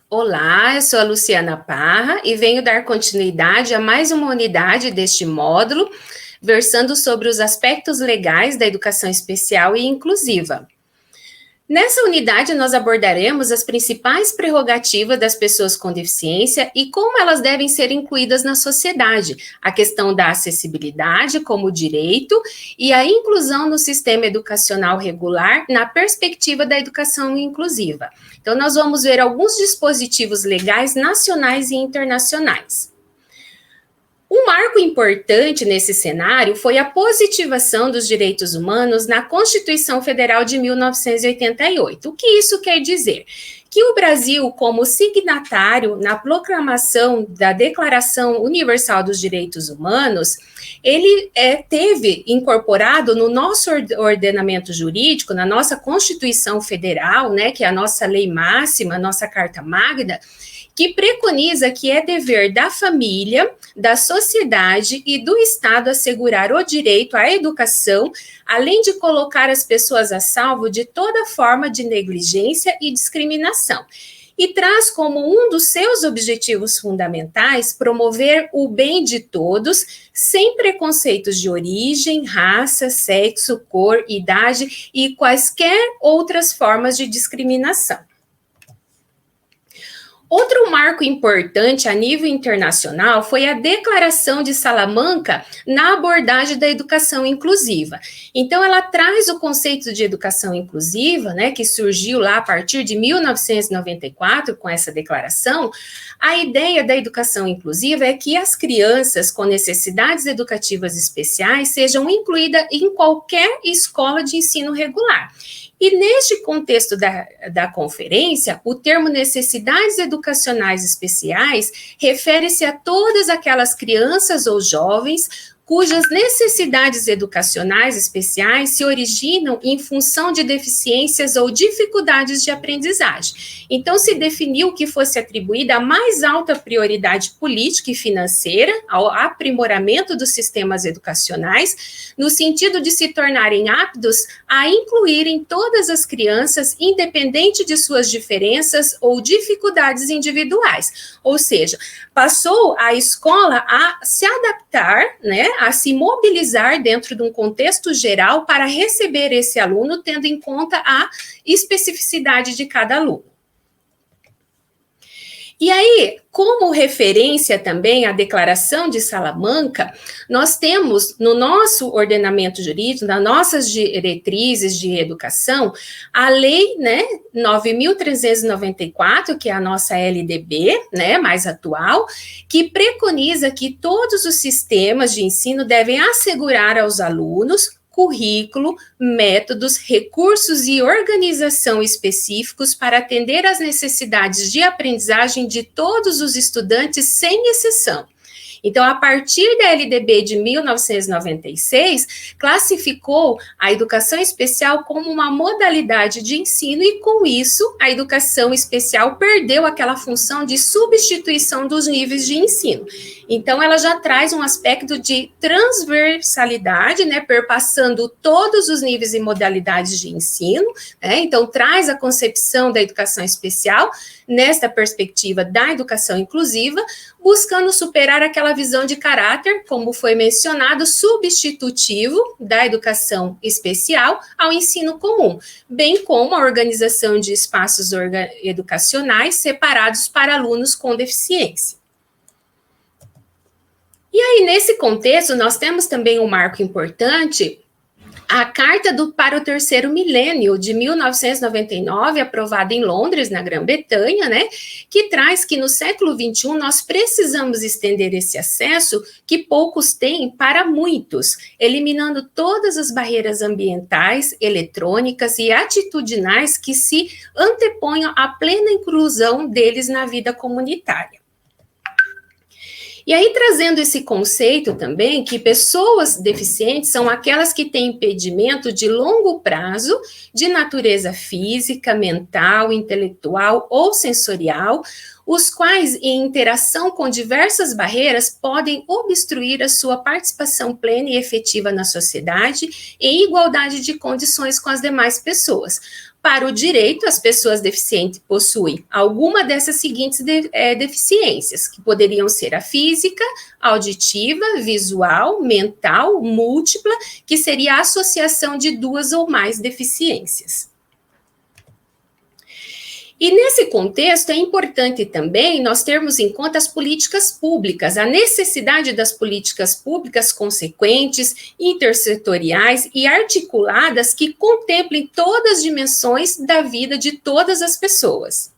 Olá, eu sou a Luciana Parra e venho dar continuidade a mais uma unidade deste módulo, versando sobre os aspectos legais da educação especial e inclusiva. Nessa unidade, nós abordaremos as principais prerrogativas das pessoas com deficiência e como elas devem ser incluídas na sociedade, a questão da acessibilidade como direito e a inclusão no sistema educacional regular na perspectiva da educação inclusiva. Então, nós vamos ver alguns dispositivos legais nacionais e internacionais. Um marco importante nesse cenário foi a positivação dos direitos humanos na Constituição Federal de 1988. O que isso quer dizer? Que o Brasil, como signatário na proclamação da Declaração Universal dos Direitos Humanos, ele teve incorporado no nosso ordenamento jurídico, na nossa Constituição Federal, né, que é a nossa lei máxima, a nossa Carta Magna, que preconiza que é dever da família, da sociedade e do Estado assegurar o direito à educação, além de colocar as pessoas a salvo de toda forma de negligência e discriminação. E traz como um dos seus objetivos fundamentais promover o bem de todos, sem preconceitos de origem, raça, sexo, cor, idade e quaisquer outras formas de discriminação. Outro marco importante a nível internacional foi a Declaração de Salamanca na abordagem da educação inclusiva. Então, ela traz o conceito de educação inclusiva, né, que surgiu lá a partir de 1994 com essa declaração. A ideia da educação inclusiva é que as crianças com necessidades educativas especiais sejam incluídas em qualquer escola de ensino regular. E neste contexto da conferência, o termo necessidades educacionais especiais refere-se a todas aquelas crianças ou jovens cujas necessidades educacionais especiais se originam em função de deficiências ou dificuldades de aprendizagem. Então, se definiu que fosse atribuída a mais alta prioridade política e financeira ao aprimoramento dos sistemas educacionais, no sentido de se tornarem aptos a incluírem todas as crianças, independente de suas diferenças ou dificuldades individuais. Ou seja, passou a escola a se adaptar, né, a se mobilizar dentro de um contexto geral para receber esse aluno, tendo em conta a especificidade de cada aluno. E aí, como referência também à Declaração de Salamanca, nós temos no nosso ordenamento jurídico, nas nossas diretrizes de educação, a Lei, né, 9.394, que é a nossa LDB, né, mais atual, que preconiza que todos os sistemas de ensino devem assegurar aos alunos currículo, métodos, recursos e organização específicos para atender às necessidades de aprendizagem de todos os estudantes, sem exceção. Então, a partir da LDB de 1996, classificou a educação especial como uma modalidade de ensino e, com isso, a educação especial perdeu aquela função de substituição dos níveis de ensino. Então, ela já traz um aspecto de transversalidade, né, perpassando todos os níveis e modalidades de ensino, né, então traz a concepção da educação especial nesta perspectiva da educação inclusiva, buscando superar aquela visão de caráter, como foi mencionado, substitutivo da educação especial ao ensino comum, bem como a organização de espaços educacionais separados para alunos com deficiência. E aí, nesse contexto, nós temos também um marco importante, a Carta para o Terceiro Milênio, de 1999, aprovada em Londres, na Grã-Bretanha, né, que traz que no século XXI nós precisamos estender esse acesso que poucos têm para muitos, eliminando todas as barreiras ambientais, eletrônicas e atitudinais que se anteponham à plena inclusão deles na vida comunitária. E aí, trazendo esse conceito também, que pessoas deficientes são aquelas que têm impedimento de longo prazo, de natureza física, mental, intelectual ou sensorial, os quais, em interação com diversas barreiras, podem obstruir a sua participação plena e efetiva na sociedade, em igualdade de condições com as demais pessoas. para o direito, as pessoas deficientes possuem alguma dessas seguintes deficiências, que poderiam ser a física, auditiva, visual, mental, múltipla, que seria a associação de duas ou mais deficiências. E nesse contexto é importante também nós termos em conta as políticas públicas, a necessidade das políticas públicas consequentes, intersetoriais e articuladas que contemplem todas as dimensões da vida de todas as pessoas.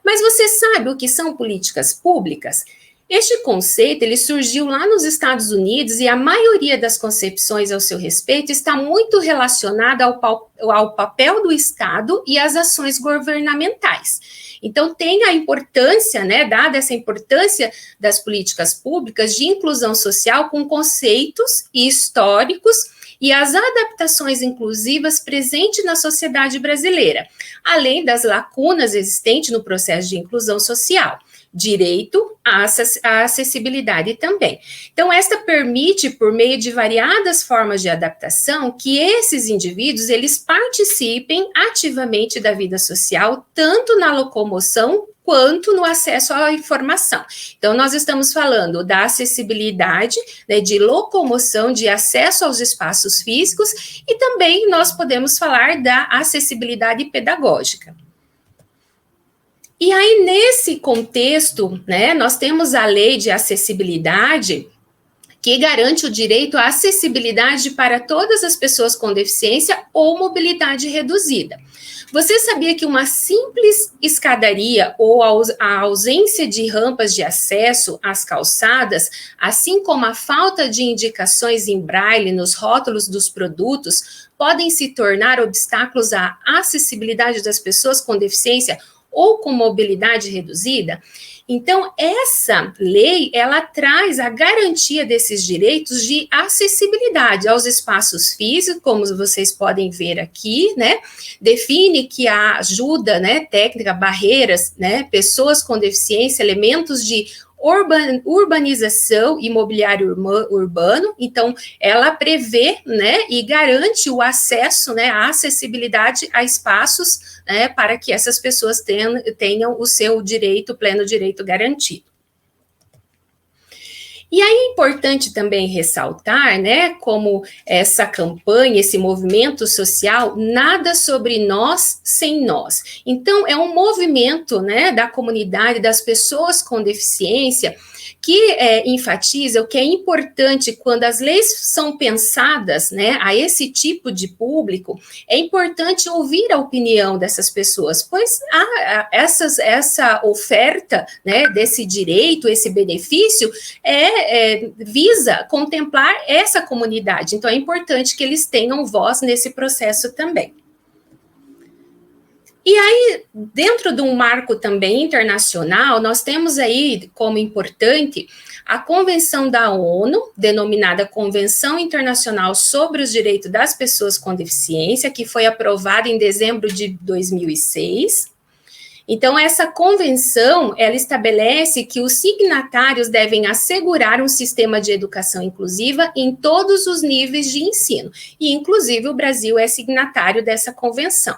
Mas você sabe o que são políticas públicas? Este conceito ele surgiu lá nos Estados Unidos e a maioria das concepções ao seu respeito está muito relacionada ao papel do Estado e às ações governamentais. Então, tem a importância, né, dada essa importância das políticas públicas de inclusão social com conceitos históricos e as adaptações inclusivas presentes na sociedade brasileira, além das lacunas existentes no processo de inclusão social. Direito à acessibilidade também. Então, esta permite, por meio de variadas formas de adaptação, que esses indivíduos, eles participem ativamente da vida social, tanto na locomoção, quanto no acesso à informação. Então, nós estamos falando da acessibilidade, né, de locomoção, de acesso aos espaços físicos, e também nós podemos falar da acessibilidade pedagógica. E aí, nesse contexto, né, nós temos a lei de acessibilidade, que garante o direito à acessibilidade para todas as pessoas com deficiência ou mobilidade reduzida. Você sabia que uma simples escadaria ou a ausência de rampas de acesso às calçadas, assim como a falta de indicações em braille nos rótulos dos produtos, podem se tornar obstáculos à acessibilidade das pessoas com deficiência ou com mobilidade reduzida? Então, essa lei, ela traz a garantia desses direitos de acessibilidade aos espaços físicos, como vocês podem ver aqui, né? Define que a ajuda, né, técnica, barreiras, né, pessoas com deficiência, elementos de urbanização e mobiliário urbano. Então, ela prevê, né, e garante o acesso, né, a acessibilidade a espaços, né, para que essas pessoas tenham o seu direito, pleno direito garantido. E aí é importante também ressaltar, né, como essa campanha, esse movimento social, nada sobre nós sem nós. Então, é um movimento, né, da comunidade, das pessoas com deficiência, que enfatiza o que é importante quando as leis são pensadas, né, a esse tipo de público, é importante ouvir a opinião dessas pessoas, pois essa oferta, né, desse direito, esse benefício, visa contemplar essa comunidade. Então, é importante que eles tenham voz nesse processo também. E aí, dentro de um marco também internacional, nós temos aí como importante a Convenção da ONU, denominada Convenção Internacional sobre os Direitos das Pessoas com Deficiência, que foi aprovada em dezembro de 2006. Então, essa convenção, ela estabelece que os signatários devem assegurar um sistema de educação inclusiva em todos os níveis de ensino, e inclusive o Brasil é signatário dessa convenção.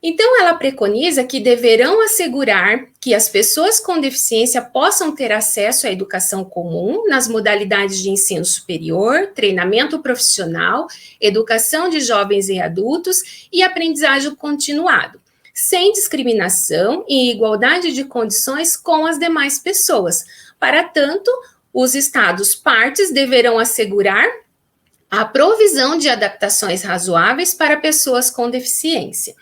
Então, ela preconiza que deverão assegurar que as pessoas com deficiência possam ter acesso à educação comum nas modalidades de ensino superior, treinamento profissional, educação de jovens e adultos e aprendizagem continuado, sem discriminação e igualdade de condições com as demais pessoas. Para tanto, os Estados partes deverão assegurar a provisão de adaptações razoáveis para pessoas com deficiência.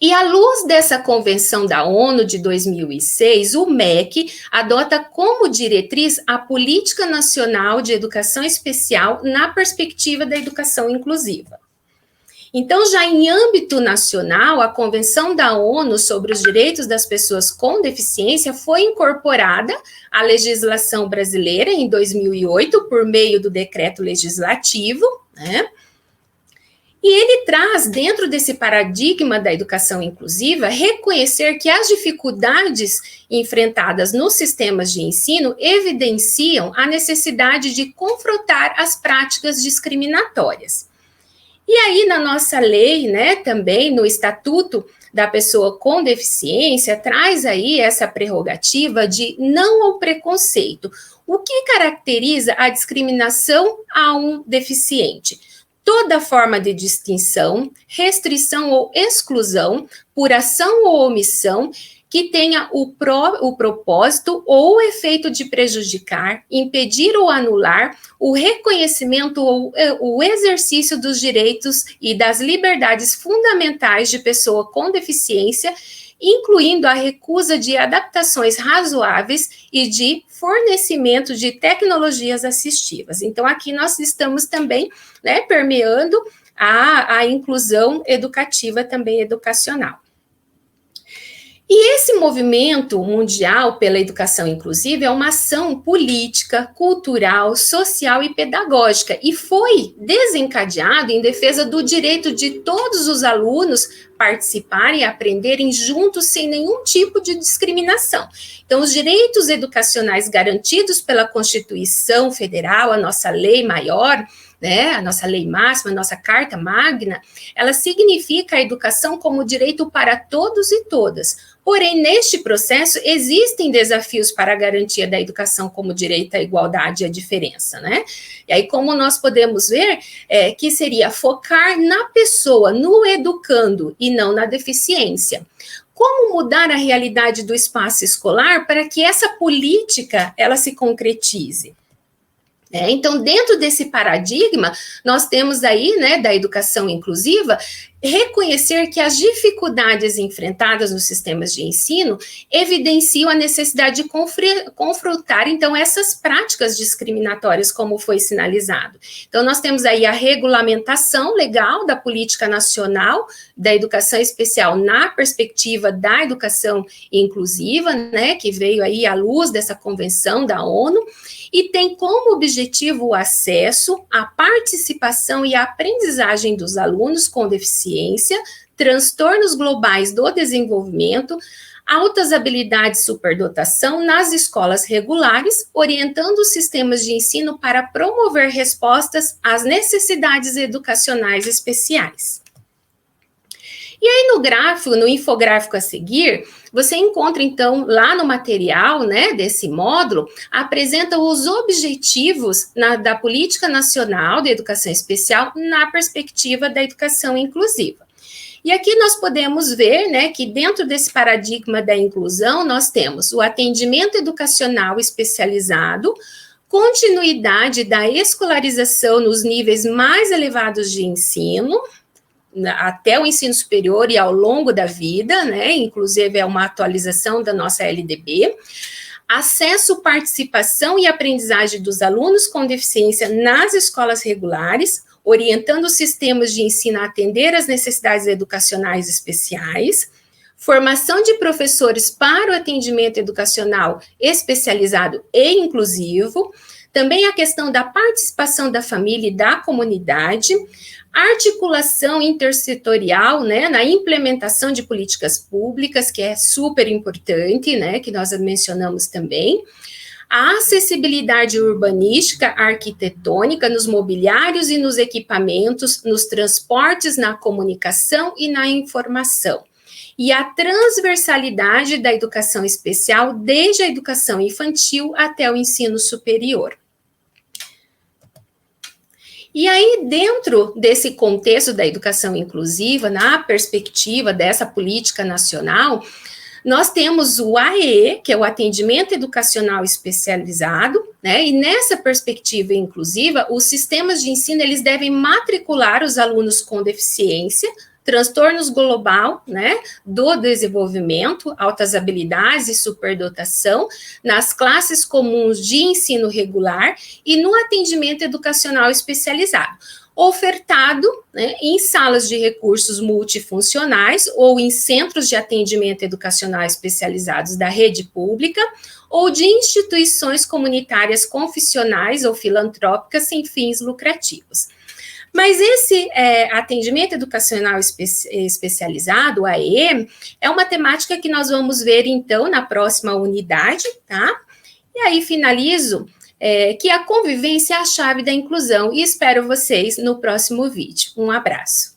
E à luz dessa Convenção da ONU de 2006, o MEC adota como diretriz a Política Nacional de Educação Especial na perspectiva da educação inclusiva. Então, já em âmbito nacional, a Convenção da ONU sobre os Direitos das Pessoas com Deficiência foi incorporada à legislação brasileira em 2008, por meio do decreto legislativo, né? E ele traz, dentro desse paradigma da educação inclusiva, reconhecer que as dificuldades enfrentadas nos sistemas de ensino evidenciam a necessidade de confrontar as práticas discriminatórias. E E aí, na nossa lei, né, também no Estatuto da Pessoa com Deficiência, traz aí essa prerrogativa de não ao preconceito. O que caracteriza a discriminação a um deficiente? Toda forma de distinção, restrição ou exclusão, por ação ou omissão, que tenha o propósito ou o efeito de prejudicar, impedir ou anular o reconhecimento ou o exercício dos direitos e das liberdades fundamentais de pessoa com deficiência, incluindo a recusa de adaptações razoáveis e de fornecimento de tecnologias assistivas. Então, aqui nós estamos também, né, permeando a inclusão educativa, também educacional. E esse movimento mundial pela educação inclusiva é uma ação política, cultural, social e pedagógica, e foi desencadeado em defesa do direito de todos os alunos participarem e aprenderem juntos sem nenhum tipo de discriminação. Então, os direitos educacionais garantidos pela Constituição Federal, a nossa lei maior, né, a nossa lei máxima, a nossa Carta Magna, ela significa a educação como direito para todos e todas. Porém, neste processo, existem desafios para a garantia da educação como direito à igualdade e à diferença, né? E aí, como nós podemos ver, que seria focar na pessoa, no educando, e não na deficiência. Como mudar a realidade do espaço escolar para que essa política, ela se concretize? Então, dentro desse paradigma, nós temos aí, né, da educação inclusiva, reconhecer que as dificuldades enfrentadas nos sistemas de ensino evidenciam a necessidade de confrontar, então, essas práticas discriminatórias, como foi sinalizado. Então, nós temos aí a regulamentação legal da política nacional da educação especial na perspectiva da educação inclusiva, né, que veio aí à luz dessa convenção da ONU, e tem como objetivo o acesso, a participação e a aprendizagem dos alunos com deficiência, transtornos globais do desenvolvimento, altas habilidades e superdotação nas escolas regulares, orientando os sistemas de ensino para promover respostas às necessidades educacionais especiais. E aí no gráfico, no infográfico a seguir, você encontra então lá no material, né, desse módulo, apresenta os objetivos da Política Nacional de Educação Especial na perspectiva da educação inclusiva. E aqui nós podemos ver, né, que dentro desse paradigma da inclusão, nós temos o atendimento educacional especializado, continuidade da escolarização nos níveis mais elevados de ensino, até o ensino superior e ao longo da vida, né, inclusive é uma atualização da nossa LDB, acesso, participação e aprendizagem dos alunos com deficiência nas escolas regulares, orientando os sistemas de ensino a atender às necessidades educacionais especiais, formação de professores para o atendimento educacional especializado e inclusivo, também a questão da participação da família e da comunidade, articulação intersetorial, né, na implementação de políticas públicas, que é super importante, né, que nós mencionamos também, a acessibilidade urbanística, arquitetônica, nos mobiliários e nos equipamentos, nos transportes, na comunicação e na informação. E a transversalidade da educação especial, desde a educação infantil até o ensino superior. E aí, dentro desse contexto da educação inclusiva, na perspectiva dessa política nacional, nós temos o AEE, que é o Atendimento Educacional Especializado, né? E nessa perspectiva inclusiva, os sistemas de ensino, eles devem matricular os alunos com deficiência, transtornos global, né, do desenvolvimento, altas habilidades e superdotação, nas classes comuns de ensino regular e no atendimento educacional especializado, ofertado, né, em salas de recursos multifuncionais ou em centros de atendimento educacional especializados da rede pública ou de instituições comunitárias confessionais ou filantrópicas sem fins lucrativos. Mas esse atendimento educacional especializado, o AEE, é uma temática que nós vamos ver, então, na próxima unidade, tá? E aí finalizo que a convivência é a chave da inclusão, e espero vocês no próximo vídeo. Um abraço.